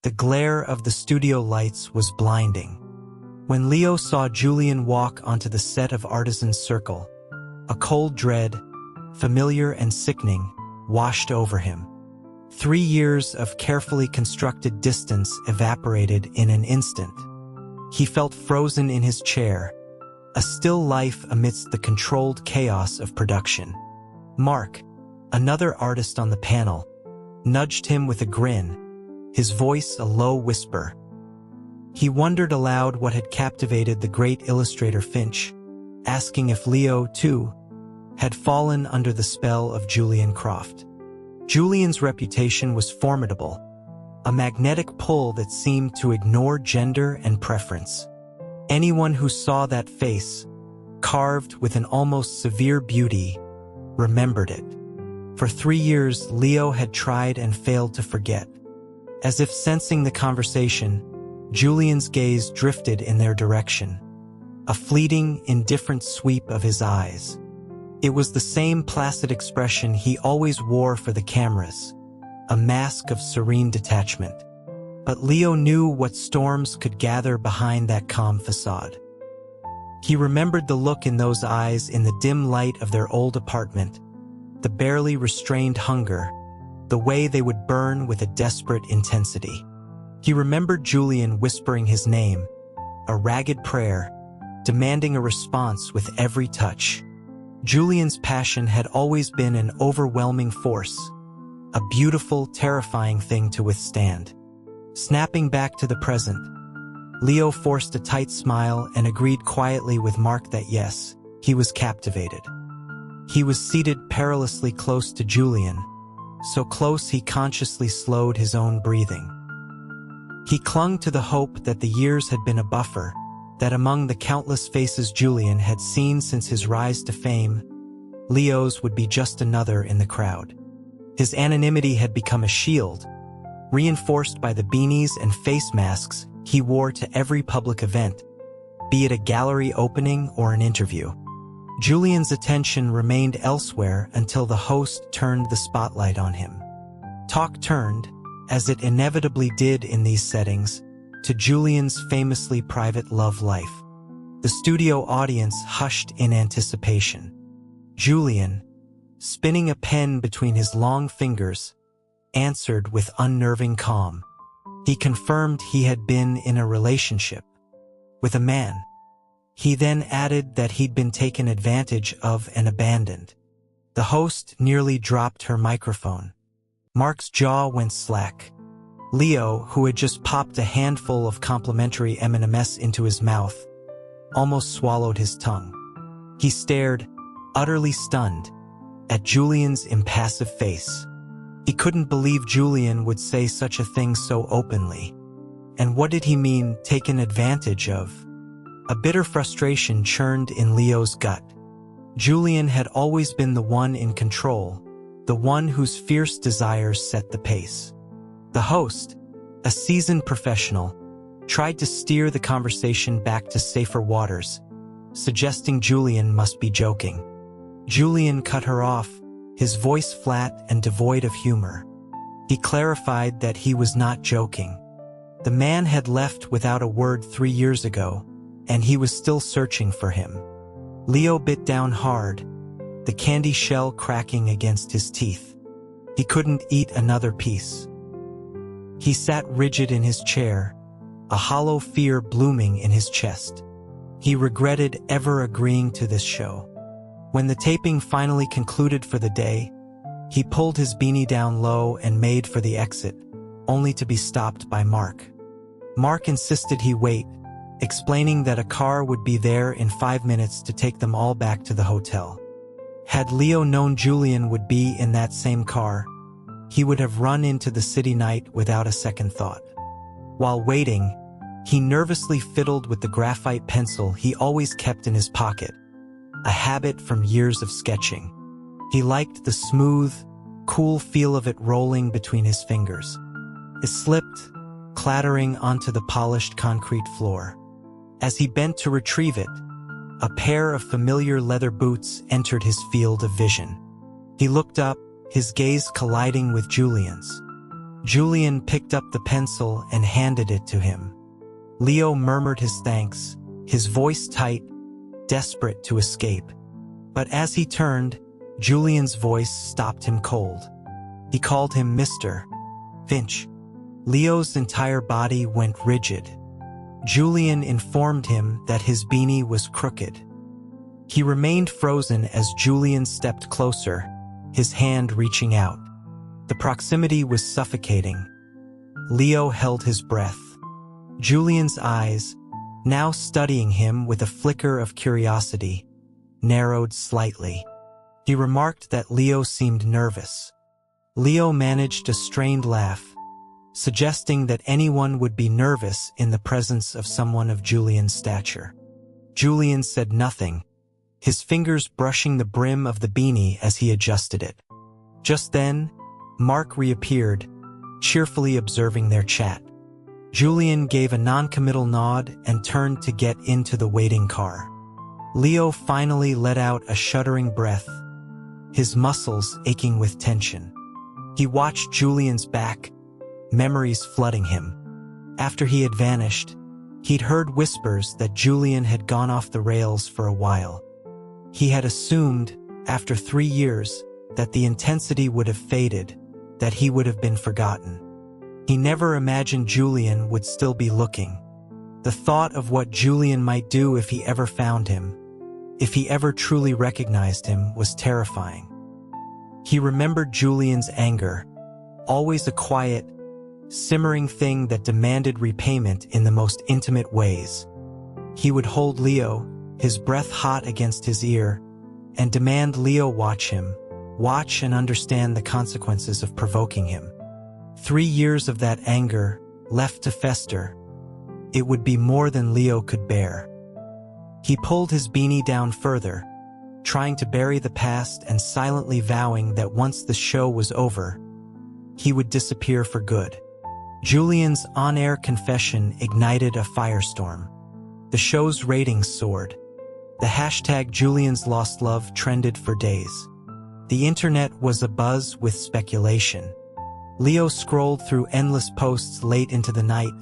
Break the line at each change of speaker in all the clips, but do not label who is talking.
The glare of the studio lights was blinding. When Leo saw Julian walk onto the set of Artisan's Circle, a cold dread, familiar and sickening, washed over him. 3 years of carefully constructed distance evaporated in an instant. He felt frozen in his chair, a still life amidst the controlled chaos of production. Mark, another artist on the panel, nudged him with a grin, his voice a low whisper. He wondered aloud what had captivated the great illustrator Finch, asking if Leo, too, had fallen under the spell of Julian Croft. Julian's reputation was formidable, a magnetic pull that seemed to ignore gender and preference. Anyone who saw that face, carved with an almost severe beauty, remembered it. For 3 years, Leo had tried and failed to forget. As if sensing the conversation, Julian's gaze drifted in their direction, a fleeting, indifferent sweep of his eyes. It was the same placid expression he always wore for the cameras, a mask of serene detachment. But Leo knew what storms could gather behind that calm facade. He remembered the look in those eyes in the dim light of their old apartment, the barely restrained hunger, the way they would burn with a desperate intensity. He remembered Julian whispering his name, a ragged prayer, demanding a response with every touch. Julian's passion had always been an overwhelming force, a beautiful, terrifying thing to withstand. Snapping back to the present, Leo forced a tight smile and agreed quietly with Mark that yes, he was captivated. He was seated perilously close to Julian, so close he consciously slowed his own breathing. He clung to the hope that the years had been a buffer, that among the countless faces Julian had seen since his rise to fame, Leo's would be just another in the crowd. His anonymity had become a shield, reinforced by the beanies and face masks he wore to every public event, be it a gallery opening or an interview. Julian's attention remained elsewhere until the host turned the spotlight on him. Talk turned, as it inevitably did in these settings, to Julian's famously private love life. The studio audience hushed in anticipation. Julian, spinning a pen between his long fingers, answered with unnerving calm. He confirmed he had been in a relationship with a man. He then added that he'd been taken advantage of and abandoned. The host nearly dropped her microphone. Mark's jaw went slack. Leo, who had just popped a handful of complimentary M&Ms into his mouth, almost swallowed his tongue. He stared, utterly stunned, at Julian's impassive face. He couldn't believe Julian would say such a thing so openly. And what did he mean, taken advantage of? A bitter frustration churned in Leo's gut. Julian had always been the one in control, the one whose fierce desires set the pace. The host, a seasoned professional, tried to steer the conversation back to safer waters, suggesting Julian must be joking. Julian cut her off, his voice flat and devoid of humor. He clarified that he was not joking. The man had left without a word 3 years ago, and he was still searching for him. Leo bit down hard, the candy shell cracking against his teeth. He couldn't eat another piece. He sat rigid in his chair, a hollow fear blooming in his chest. He regretted ever agreeing to this show. When the taping finally concluded for the day, he pulled his beanie down low and made for the exit, only to be stopped by Mark. Mark insisted he wait, explaining that a car would be there in 5 minutes to take them all back to the hotel. Had Leo known Julian would be in that same car, he would have run into the city night without a second thought. While waiting, he nervously fiddled with the graphite pencil he always kept in his pocket, a habit from years of sketching. He liked the smooth, cool feel of it rolling between his fingers. It slipped, clattering onto the polished concrete floor. As he bent to retrieve it, a pair of familiar leather boots entered his field of vision. He looked up, his gaze colliding with Julian's. Julian picked up the pencil and handed it to him. Leo murmured his thanks, his voice tight, desperate to escape. But as he turned, Julian's voice stopped him cold. He called him Mr. Finch. Leo's entire body went rigid. Julian informed him that his beanie was crooked. He remained frozen as Julian stepped closer, his hand reaching out. The proximity was suffocating. Leo held his breath. Julian's eyes, now studying him with a flicker of curiosity, narrowed slightly. He remarked that Leo seemed nervous. Leo managed a strained laugh, suggesting that anyone would be nervous in the presence of someone of Julian's stature. Julian said nothing, his fingers brushing the brim of the beanie as he adjusted it. Just then, Mark reappeared, cheerfully observing their chat. Julian gave a non-committal nod and turned to get into the waiting car. Leo finally let out a shuddering breath, his muscles aching with tension. He watched Julian's back, memories flooding him. After he had vanished, he'd heard whispers that Julian had gone off the rails for a while. He had assumed, after 3 years, that the intensity would have faded, that he would have been forgotten. He never imagined Julian would still be looking. The thought of what Julian might do if he ever found him, if he ever truly recognized him, was terrifying. He remembered Julian's anger, always a quiet, simmering thing that demanded repayment in the most intimate ways. He would hold Leo, his breath hot against his ear, and demand Leo watch him, watch and understand the consequences of provoking him. 3 years of that anger, left to fester. It would be more than Leo could bear. He pulled his beanie down further, trying to bury the past and silently vowing that once the show was over, he would disappear for good. Julian's on-air confession ignited a firestorm. The show's ratings soared. The hashtag Julian's Lost Love trended for days. The internet was abuzz with speculation. Leo scrolled through endless posts late into the night,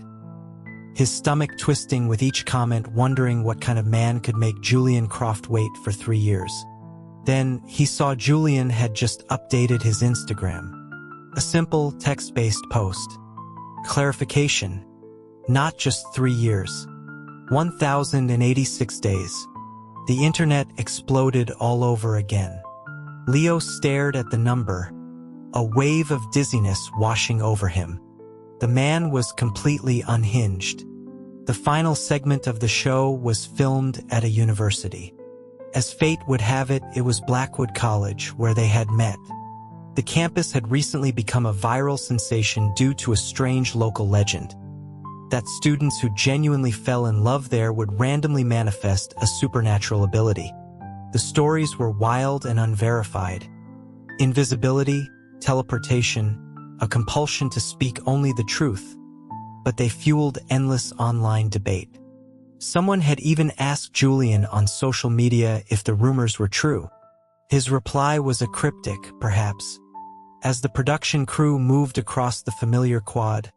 his stomach twisting with each comment, wondering what kind of man could make Julian Croft wait for 3 years. Then he saw Julian had just updated his Instagram. A simple text-based post. Clarification: not just 3 years. 1,086 days. The internet exploded all over again. Leo stared at the number, a wave of dizziness washing over him. The man was completely unhinged. The final segment of the show was filmed at a university. As fate would have it, it was Blackwood College where they had met. The campus had recently become a viral sensation due to a strange local legend that students who genuinely fell in love there would randomly manifest a supernatural ability. The stories were wild and unverified. Invisibility, teleportation, a compulsion to speak only the truth, but they fueled endless online debate. Someone had even asked Julian on social media if the rumors were true. His reply was a cryptic, perhaps. As the production crew moved across the familiar quad,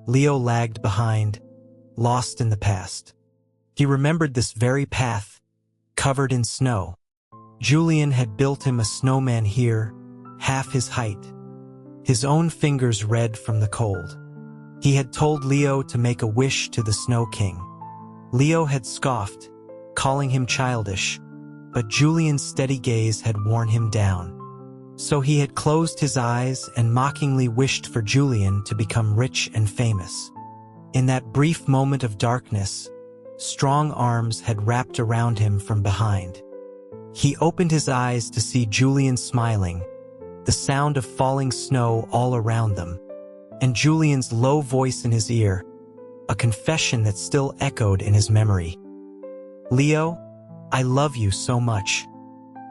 Leo lagged behind, lost in the past. He remembered this very path, covered in snow. Julian had built him a snowman here, half his height, his own fingers red from the cold. He had told Leo to make a wish to the Snow King. Leo had scoffed, calling him childish, but Julian's steady gaze had worn him down. So he had closed his eyes and mockingly wished for Julian to become rich and famous. In that brief moment of darkness, strong arms had wrapped around him from behind. He opened his eyes to see Julian smiling, the sound of falling snow all around them, and Julian's low voice in his ear, a confession that still echoed in his memory. "Leo, I love you so much."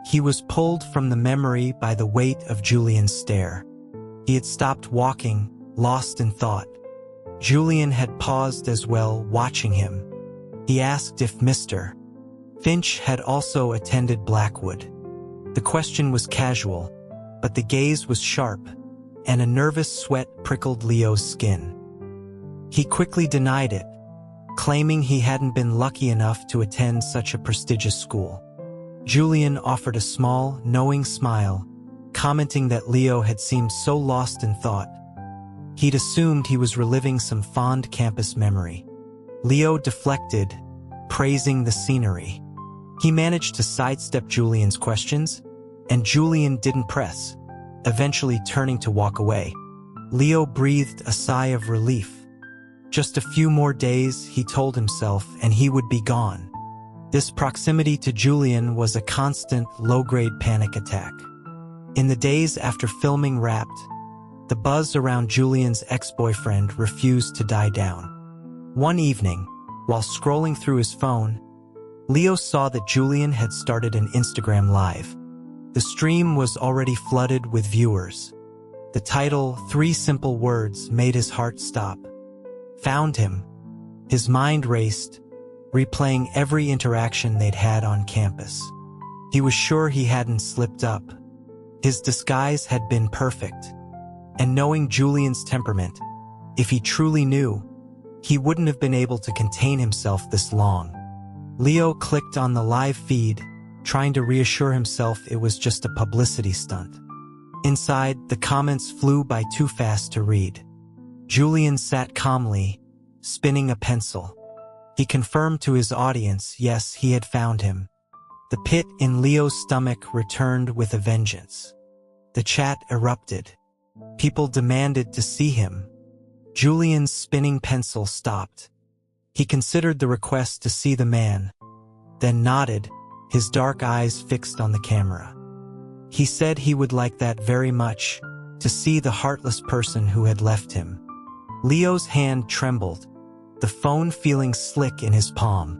He was pulled from the memory by the weight of Julian's stare. He had stopped walking, lost in thought. Julian had paused as well, watching him. He asked if Mr. Finch had also attended Blackwood. The question was casual, but the gaze was sharp, and a nervous sweat prickled Leo's skin. He quickly denied it, claiming he hadn't been lucky enough to attend such a prestigious school. Julian offered a small, knowing smile, commenting that Leo had seemed so lost in thought. He'd assumed he was reliving some fond campus memory. Leo deflected, praising the scenery. He managed to sidestep Julian's questions, and Julian didn't press, eventually turning to walk away. Leo breathed a sigh of relief. Just a few more days, he told himself, and he would be gone. This proximity to Julian was a constant, low-grade panic attack. In the days after filming Wrapped, the buzz around Julian's ex-boyfriend refused to die down. One evening, while scrolling through his phone, Leo saw that Julian had started an Instagram Live. The stream was already flooded with viewers. The title, 3 Simple Words, made his heart stop. Found him. His mind raced, replaying every interaction they'd had on campus. He was sure he hadn't slipped up. His disguise had been perfect. And knowing Julian's temperament, if he truly knew, he wouldn't have been able to contain himself this long. Leo clicked on the live feed, trying to reassure himself it was just a publicity stunt. Inside, the comments flew by too fast to read. Julian sat calmly, spinning a pencil. He confirmed to his audience, yes, he had found him. The pit in Leo's stomach returned with a vengeance. The chat erupted. People demanded to see him. Julian's spinning pencil stopped. He considered the request to see the man, then nodded, his dark eyes fixed on the camera. He said he would like that very much, to see the heartless person who had left him. Leo's hand trembled, the phone feeling slick in his palm.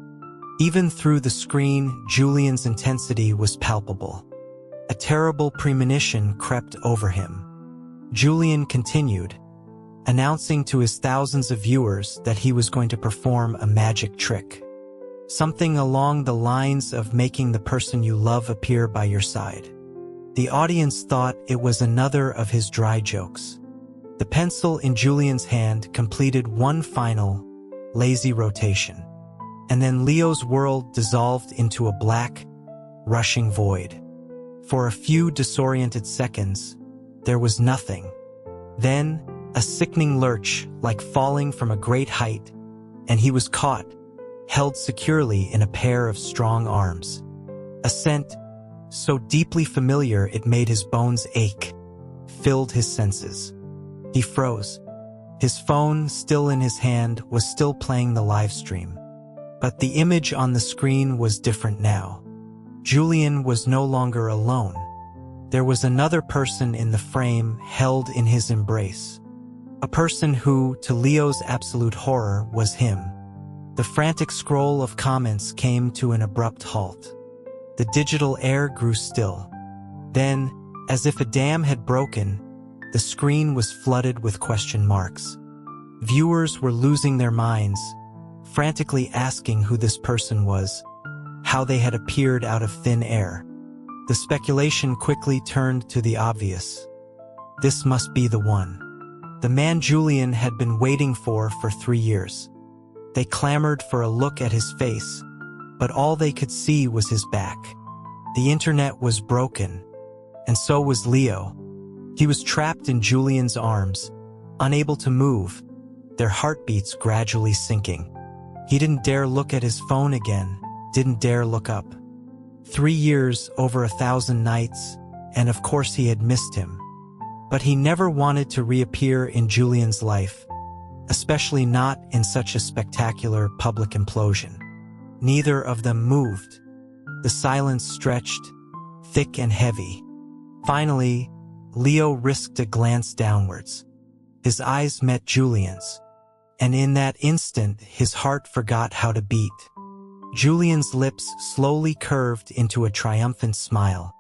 Even through the screen, Julian's intensity was palpable. A terrible premonition crept over him. Julian continued, announcing to his thousands of viewers that he was going to perform a magic trick. Something along the lines of making the person you love appear by your side. The audience thought it was another of his dry jokes. The pencil in Julian's hand completed one final, lazy rotation. And then Leo's world dissolved into a black, rushing void. For a few disoriented seconds, there was nothing. Then, a sickening lurch, like falling from a great height, and he was caught, held securely in a pair of strong arms. A scent, so deeply familiar it made his bones ache, filled his senses. He froze. His phone, still in his hand, was still playing the live stream. But the image on the screen was different now. Julian was no longer alone. There was another person in the frame, held in his embrace. A person who, to Leo's absolute horror, was him. The frantic scroll of comments came to an abrupt halt. The digital air grew still. Then, as if a dam had broken, the screen was flooded with question marks. Viewers were losing their minds, frantically asking who this person was, how they had appeared out of thin air. The speculation quickly turned to the obvious. This must be the one. The man Julian had been waiting for 3 years. They clamored for a look at his face, but all they could see was his back. The internet was broken, and so was Leo. He was trapped in Julian's arms, unable to move, their heartbeats gradually sinking. He didn't dare look at his phone again, didn't dare look up. 3 years, over 1,000 nights, and of course he had missed him. But he never wanted to reappear in Julian's life, especially not in such a spectacular public implosion. Neither of them moved. The silence stretched, thick and heavy. Finally, Leo risked a glance downwards. His eyes met Julian's, and in that instant his heart forgot how to beat. Julian's lips slowly curved into a triumphant smile.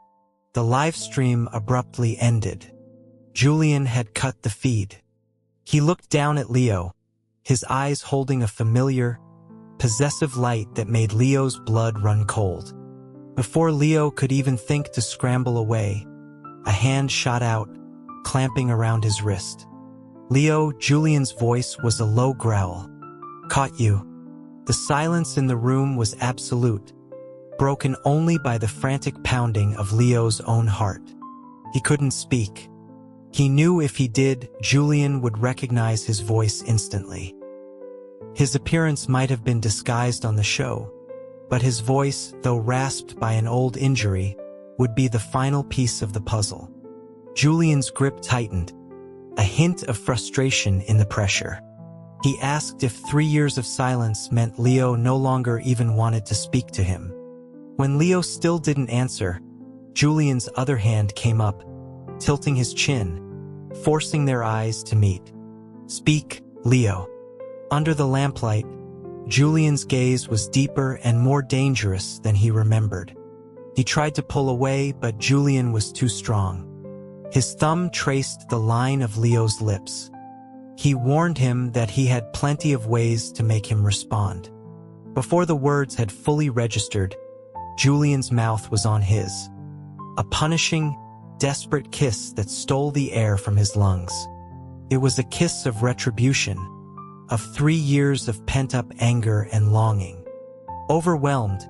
The live stream abruptly ended. Julian had cut the feed. He looked down at Leo, his eyes holding a familiar, possessive light that made Leo's blood run cold. Before Leo could even think to scramble away, a hand shot out, clamping around his wrist. "Leo," Julian's voice was a low growl. "Caught you." The silence in the room was absolute, broken only by the frantic pounding of Leo's own heart. He couldn't speak. He knew if he did, Julian would recognize his voice instantly. His appearance might have been disguised on the show, but his voice, though rasped by an old injury, would be the final piece of the puzzle. Julian's grip tightened, a hint of frustration in the pressure. He asked if 3 years of silence meant Leo no longer even wanted to speak to him. When Leo still didn't answer, Julian's other hand came up, tilting his chin, forcing their eyes to meet. "Speak, Leo." Under the lamplight, Julian's gaze was deeper and more dangerous than he remembered. He tried to pull away, but Julian was too strong. His thumb traced the line of Leo's lips. He warned him that he had plenty of ways to make him respond. Before the words had fully registered, Julian's mouth was on his. A punishing, desperate kiss that stole the air from his lungs. It was a kiss of retribution, of 3 years of pent-up anger and longing. Overwhelmed,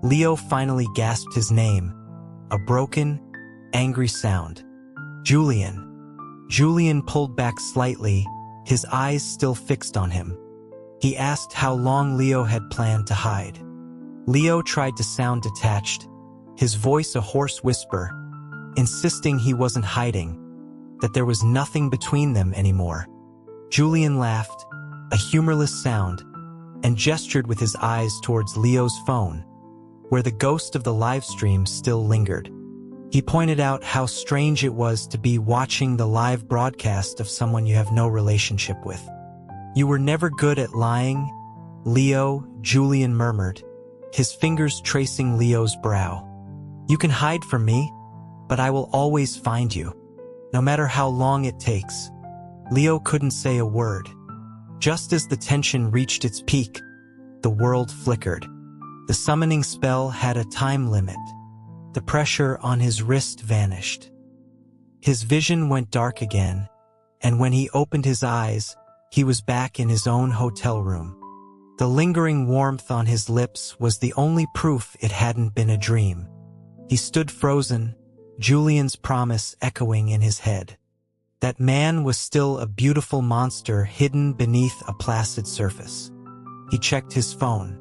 Leo finally gasped his name, a broken, angry sound. "Julian." Julian pulled back slightly, his eyes still fixed on him. He asked how long Leo had planned to hide. Leo tried to sound detached, his voice a hoarse whisper, insisting he wasn't hiding, that there was nothing between them anymore. Julian laughed, a humorless sound, and gestured with his eyes towards Leo's phone, where the ghost of the live stream still lingered. He pointed out how strange it was to be watching the live broadcast of someone you have no relationship with. "You were never good at lying, Leo," Julian murmured, his fingers tracing Leo's brow. "You can hide from me, but I will always find you, no matter how long it takes." Leo couldn't say a word. Just as the tension reached its peak, the world flickered. The summoning spell had a time limit. The pressure on his wrist vanished. His vision went dark again, and when he opened his eyes, he was back in his own hotel room. The lingering warmth on his lips was the only proof it hadn't been a dream. He stood frozen, Julian's promise echoing in his head. That man was still a beautiful monster hidden beneath a placid surface. He checked his phone.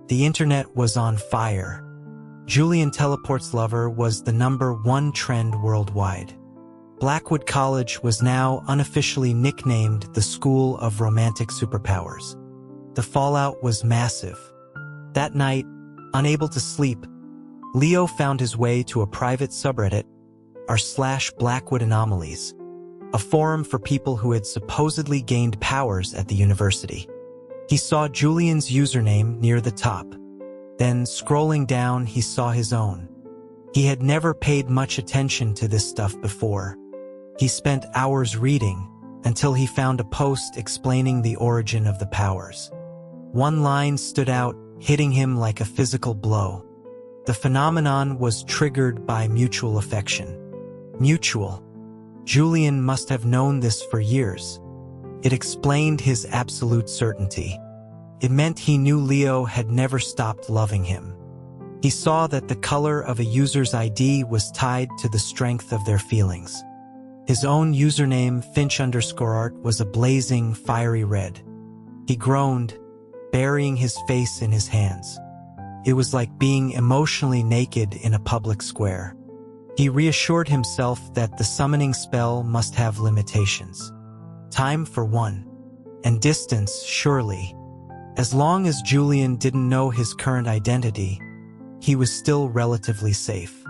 The internet was on fire. Julian Teleport's Lover was the #1 trend worldwide. Blackwood College was now unofficially nicknamed the School of Romantic Superpowers. The fallout was massive. That night, unable to sleep, Leo found his way to a private subreddit, r/Blackwood Anomalies, a forum for people who had supposedly gained powers at the university. He saw Julian's username near the top. Then, scrolling down, he saw his own. He had never paid much attention to this stuff before. He spent hours reading, until he found a post explaining the origin of the powers. One line stood out, hitting him like a physical blow. The phenomenon was triggered by mutual affection. Mutual. Julian must have known this for years. It explained his absolute certainty. It meant he knew Leo had never stopped loving him. He saw that the color of a user's ID was tied to the strength of their feelings. His own username, Finch_art, was a blazing, fiery red. He groaned, burying his face in his hands. It was like being emotionally naked in a public square. He reassured himself that the summoning spell must have limitations. Time for one. And distance, surely. As long as Julian didn't know his current identity, he was still relatively safe.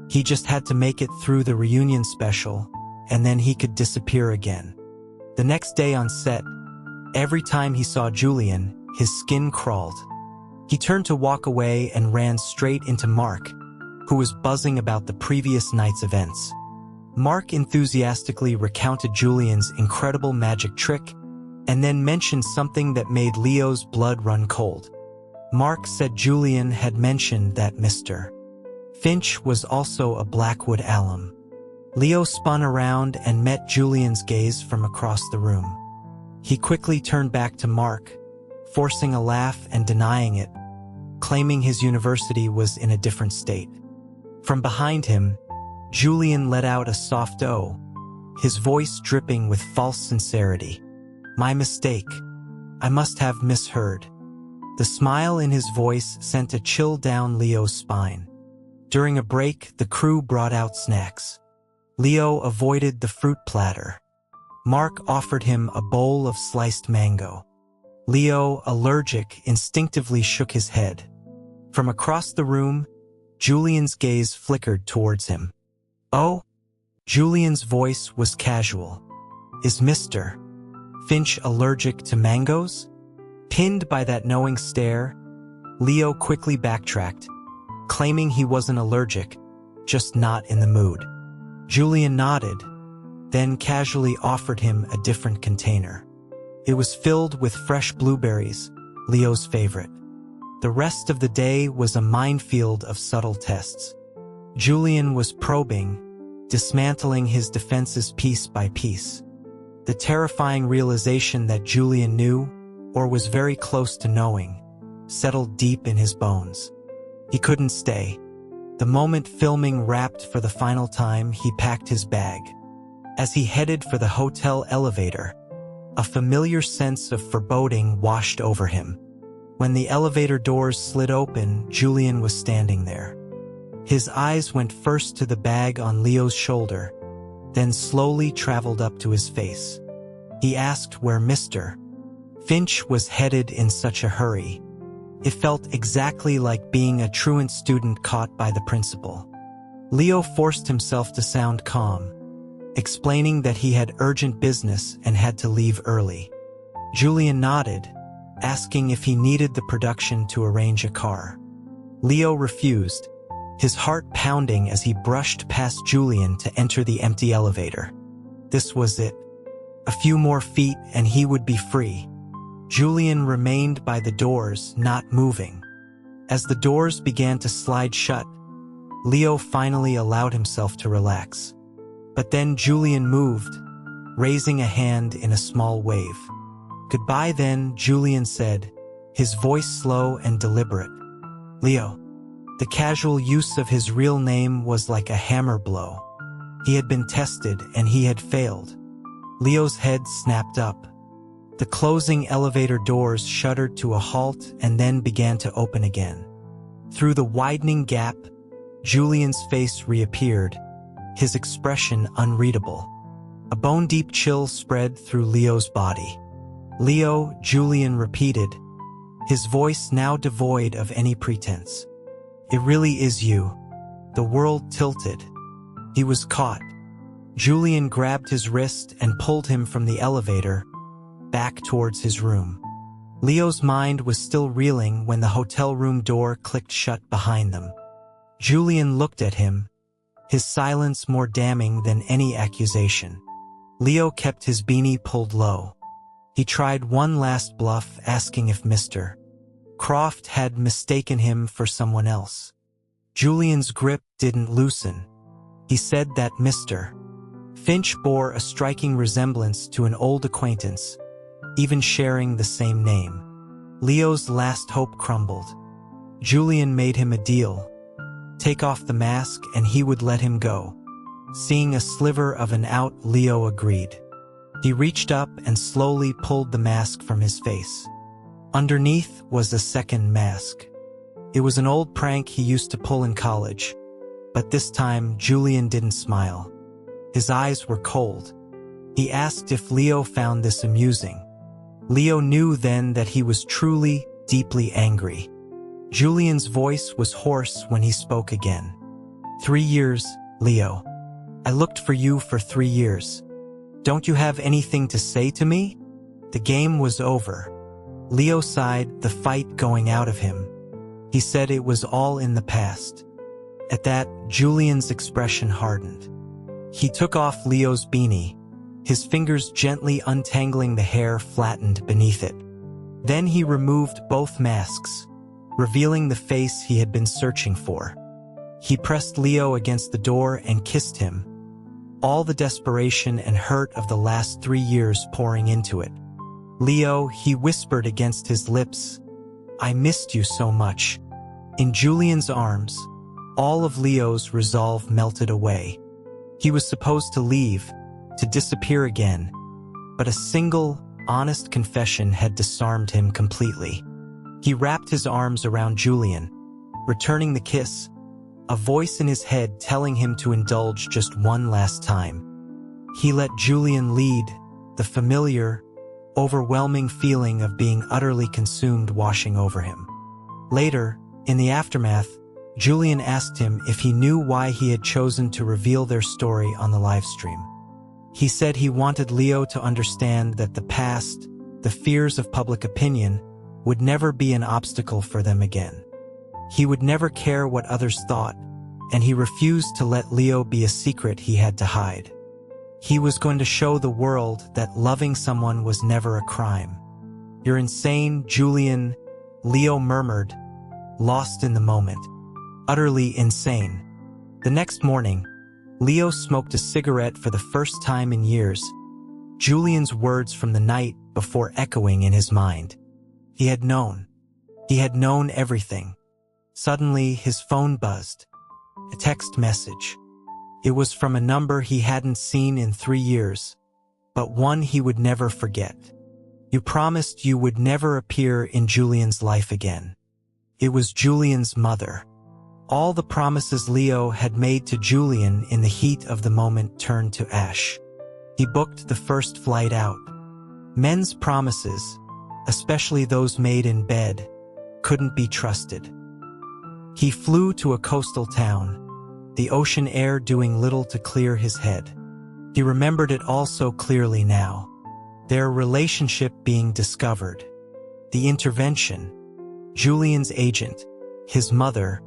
He just had to make it through the reunion special, and then he could disappear again. The next day on set, every time he saw Julian, his skin crawled. He turned to walk away and ran straight into Mark, who was buzzing about the previous night's events. Mark enthusiastically recounted Julian's incredible magic trick, and then mentioned something that made Leo's blood run cold. Mark said Julian had mentioned that Mr. Finch was also a Blackwood alum. Leo spun around and met Julian's gaze from across the room. He quickly turned back to Mark, forcing a laugh and denying it, claiming his university was in a different state. From behind him, Julian let out a soft "oh," his voice dripping with false sincerity. "My mistake. I must have misheard." The smile in his voice sent a chill down Leo's spine. During a break, the crew brought out snacks. Leo avoided the fruit platter. Mark offered him a bowl of sliced mango. Leo, allergic, instinctively shook his head. From across the room, Julian's gaze flickered towards him. "Oh?" Julian's voice was casual. "Is Mr. Finch allergic to mangoes?" Pinned by that knowing stare, Leo quickly backtracked, claiming he wasn't allergic, just not in the mood. Julian nodded, then casually offered him a different container. It was filled with fresh blueberries, Leo's favorite. The rest of the day was a minefield of subtle tests. Julian was probing, dismantling his defenses piece by piece. The terrifying realization that Julian knew, or was very close to knowing, settled deep in his bones. He couldn't stay. The moment filming wrapped for the final time, he packed his bag. As he headed for the hotel elevator, a familiar sense of foreboding washed over him. When the elevator doors slid open, Julian was standing there. His eyes went first to the bag on Leo's shoulder, then slowly traveled up to his face. He asked where Mr. Finch was headed in such a hurry. It felt exactly like being a truant student caught by the principal. Leo forced himself to sound calm, explaining that he had urgent business and had to leave early. Julian nodded, asking if he needed the production to arrange a car. Leo refused, his heart pounding as he brushed past Julian to enter the empty elevator. This was it. A few more feet and he would be free. Julian remained by the doors, not moving. As the doors began to slide shut, Leo finally allowed himself to relax. But then Julian moved, raising a hand in a small wave. "Goodbye then," Julian said, his voice slow and deliberate. "Leo." The casual use of his real name was like a hammer blow. He had been tested and he had failed. Leo's head snapped up. The closing elevator doors shuddered to a halt and then began to open again. Through the widening gap, Julian's face reappeared, his expression unreadable. A bone-deep chill spread through Leo's body. "Leo," Julian repeated, his voice now devoid of any pretense. "It really is you." The world tilted. He was caught. Julian grabbed his wrist and pulled him from the elevator, back towards his room. Leo's mind was still reeling when the hotel room door clicked shut behind them. Julian looked at him, his silence more damning than any accusation. Leo kept his beanie pulled low. He tried one last bluff, asking if Mr. Croft had mistaken him for someone else. Julian's grip didn't loosen. He said that Mr. Finch bore a striking resemblance to an old acquaintance, even sharing the same name. Leo's last hope crumbled. Julian made him a deal. Take off the mask and he would let him go. Seeing a sliver of an out, Leo agreed. He reached up and slowly pulled the mask from his face. Underneath was a second mask. It was an old prank he used to pull in college, but this time Julian didn't smile. His eyes were cold. He asked if Leo found this amusing. Leo knew then that he was truly, deeply angry. Julian's voice was hoarse when he spoke again. 3 years, Leo. I looked for you for 3 years. Don't you have anything to say to me? The game was over. Leo sighed, the fight going out of him. He said it was all in the past. At that, Julian's expression hardened. He took off Leo's beanie, his fingers gently untangling the hair flattened beneath it. Then he removed both masks, revealing the face he had been searching for. He pressed Leo against the door and kissed him, all the desperation and hurt of the last 3 years pouring into it. "Leo," he whispered against his lips, "I missed you so much." In Julian's arms, all of Leo's resolve melted away. He was supposed to leave, to disappear again, but a single, honest confession had disarmed him completely. He wrapped his arms around Julian, returning the kiss, a voice in his head telling him to indulge just one last time. He let Julian lead, the familiar, overwhelming feeling of being utterly consumed washing over him. Later, in the aftermath, Julian asked him if he knew why he had chosen to reveal their story on the livestream. He said he wanted Leo to understand that the past, the fears of public opinion, would never be an obstacle for them again. He would never care what others thought, and he refused to let Leo be a secret he had to hide. He was going to show the world that loving someone was never a crime. "You're insane, Julian," Leo murmured, lost in the moment. Utterly insane. The next morning, Leo smoked a cigarette for the first time in years, Julian's words from the night before echoing in his mind. He had known. He had known everything. Suddenly, his phone buzzed. A text message. It was from a number he hadn't seen in 3 years, but one he would never forget. "You promised you would never appear in Julian's life again." It was Julian's mother. All the promises Leo had made to Julian in the heat of the moment turned to ash. He booked the first flight out. Men's promises, especially those made in bed, couldn't be trusted. He flew to a coastal town, the ocean air doing little to clear his head. He remembered it all so clearly now. Their relationship being discovered. The intervention. Julian's agent, his mother,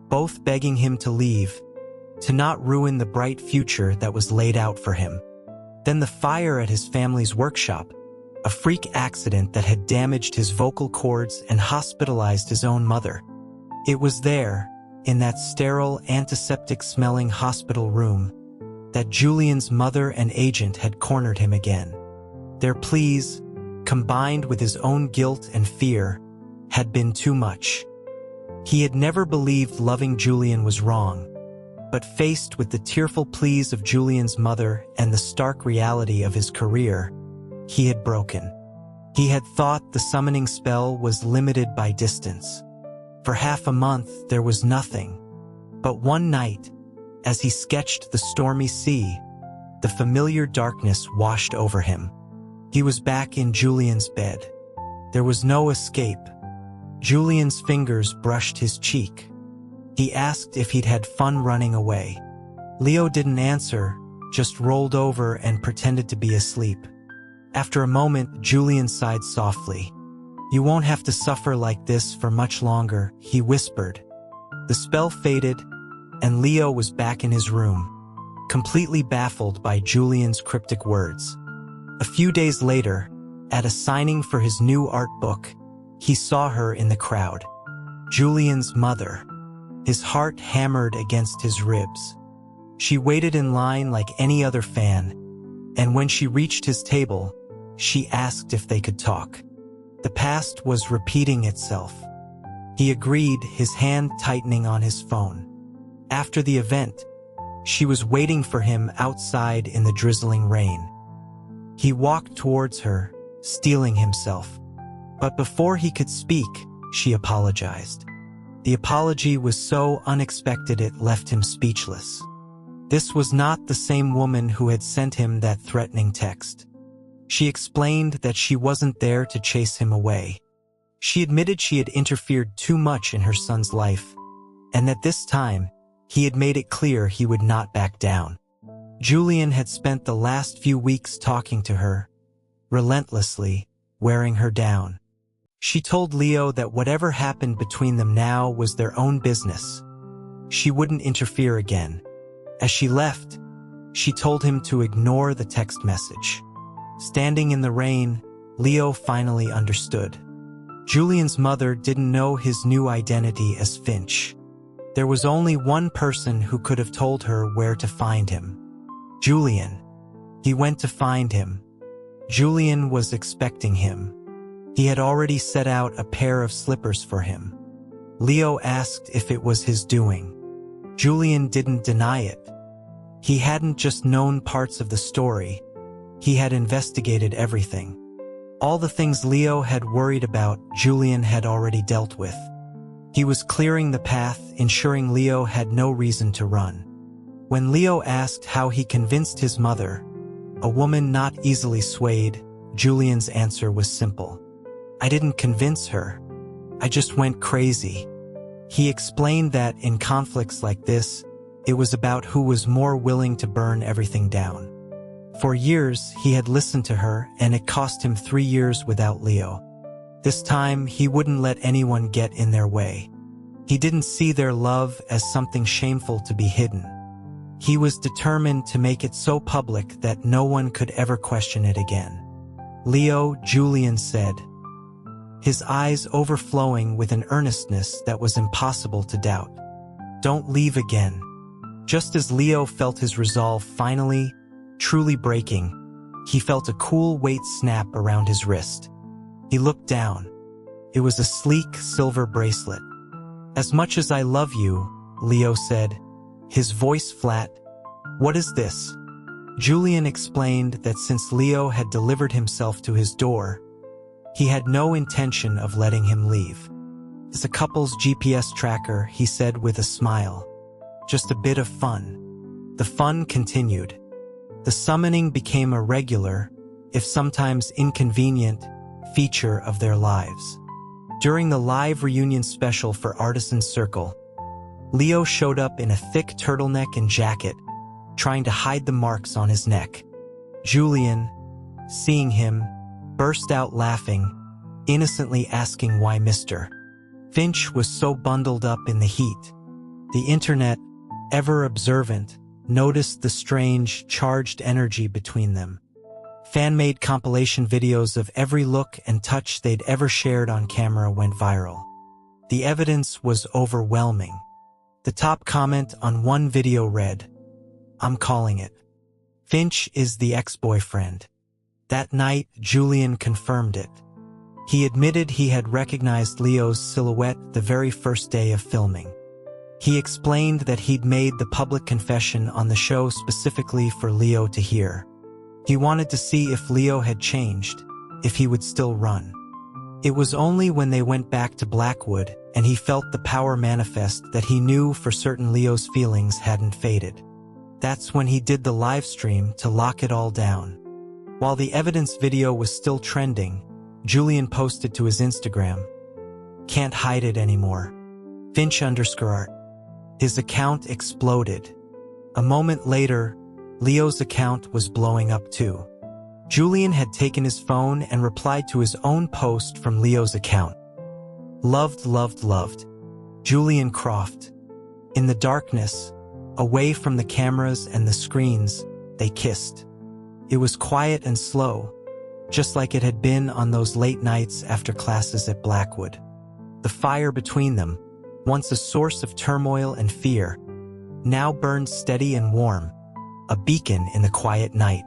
both begging him to leave, to not ruin the bright future that was laid out for him. Then the fire at his family's workshop, a freak accident that had damaged his vocal cords and hospitalized his own mother. It was there, in that sterile, antiseptic-smelling hospital room, that Julian's mother and agent had cornered him again. Their pleas, combined with his own guilt and fear, had been too much. He had never believed loving Julian was wrong, but faced with the tearful pleas of Julian's mother and the stark reality of his career, he had broken. He had thought the summoning spell was limited by distance. For half a month there was nothing. But one night, as he sketched the stormy sea, the familiar darkness washed over him. He was back in Julian's bed. There was no escape. Julian's fingers brushed his cheek. He asked if he'd had fun running away. Leo didn't answer, just rolled over and pretended to be asleep. After a moment, Julian sighed softly. "You won't have to suffer like this for much longer," he whispered. The spell faded, and Leo was back in his room, completely baffled by Julian's cryptic words. A few days later, at a signing for his new art book, he saw her in the crowd. Julian's mother. His heart hammered against his ribs. She waited in line like any other fan, and when she reached his table, she asked if they could talk. The past was repeating itself. He agreed, his hand tightening on his phone. After the event, she was waiting for him outside in the drizzling rain. He walked towards her, steeling himself. But before he could speak, she apologized. The apology was so unexpected it left him speechless. This was not the same woman who had sent him that threatening text. She explained that she wasn't there to chase him away. She admitted she had interfered too much in her son's life, and that this time, he had made it clear he would not back down. Julian had spent the last few weeks talking to her, relentlessly, wearing her down. She told Leo that whatever happened between them now was their own business. She wouldn't interfere again. As she left, she told him to ignore the text message. Standing in the rain, Leo finally understood. Julian's mother didn't know his new identity as Finch. There was only one person who could have told her where to find him. Julian. He went to find him. Julian was expecting him. He had already set out a pair of slippers for him. Leo asked if it was his doing. Julian didn't deny it. He hadn't just known parts of the story. He had investigated everything. All the things Leo had worried about, Julian had already dealt with. He was clearing the path, ensuring Leo had no reason to run. When Leo asked how he convinced his mother, a woman not easily swayed, Julian's answer was simple. I didn't convince her. I just went crazy. He explained that in conflicts like this, it was about who was more willing to burn everything down. For years, he had listened to her, and it cost him 3 years without Leo. This time, he wouldn't let anyone get in their way. He didn't see their love as something shameful to be hidden. He was determined to make it so public that no one could ever question it again. Leo, Julian said, his eyes overflowing with an earnestness that was impossible to doubt. Don't leave again. Just as Leo felt his resolve finally, truly breaking, he felt a cool weight snap around his wrist. He looked down. It was a sleek silver bracelet. As much as I love you, Leo said, his voice flat. What is this? Julian explained that since Leo had delivered himself to his door, he had no intention of letting him leave. It's a couple's GPS tracker, he said with a smile. Just a bit of fun. The fun continued. The summoning became a regular, if sometimes inconvenient, feature of their lives. During the live reunion special for Artisan Circle, Leo showed up in a thick turtleneck and jacket, trying to hide the marks on his neck. Julian, seeing him, burst out laughing, innocently asking why Mr. Finch was so bundled up in the heat. The internet, ever observant, noticed the strange, charged energy between them. Fan-made compilation videos of every look and touch they'd ever shared on camera went viral. The evidence was overwhelming. The top comment on one video read, "I'm calling it. Finch is the ex-boyfriend." That night, Julian confirmed it. He admitted he had recognized Leo's silhouette the very first day of filming. He explained that he'd made the public confession on the show specifically for Leo to hear. He wanted to see if Leo had changed, if he would still run. It was only when they went back to Blackwood and he felt the power manifest that he knew for certain Leo's feelings hadn't faded. That's when he did the live stream to lock it all down. While the evidence video was still trending, Julian posted to his Instagram, "Can't hide it anymore. Finch_art." His account exploded. A moment later, Leo's account was blowing up too. Julian had taken his phone and replied to his own post from Leo's account. Loved, loved, loved. Julian Croft. In the darkness, away from the cameras and the screens, they kissed. It was quiet and slow, just like it had been on those late nights after classes at Blackwood. The fire between them, once a source of turmoil and fear, now burned steady and warm, a beacon in the quiet night.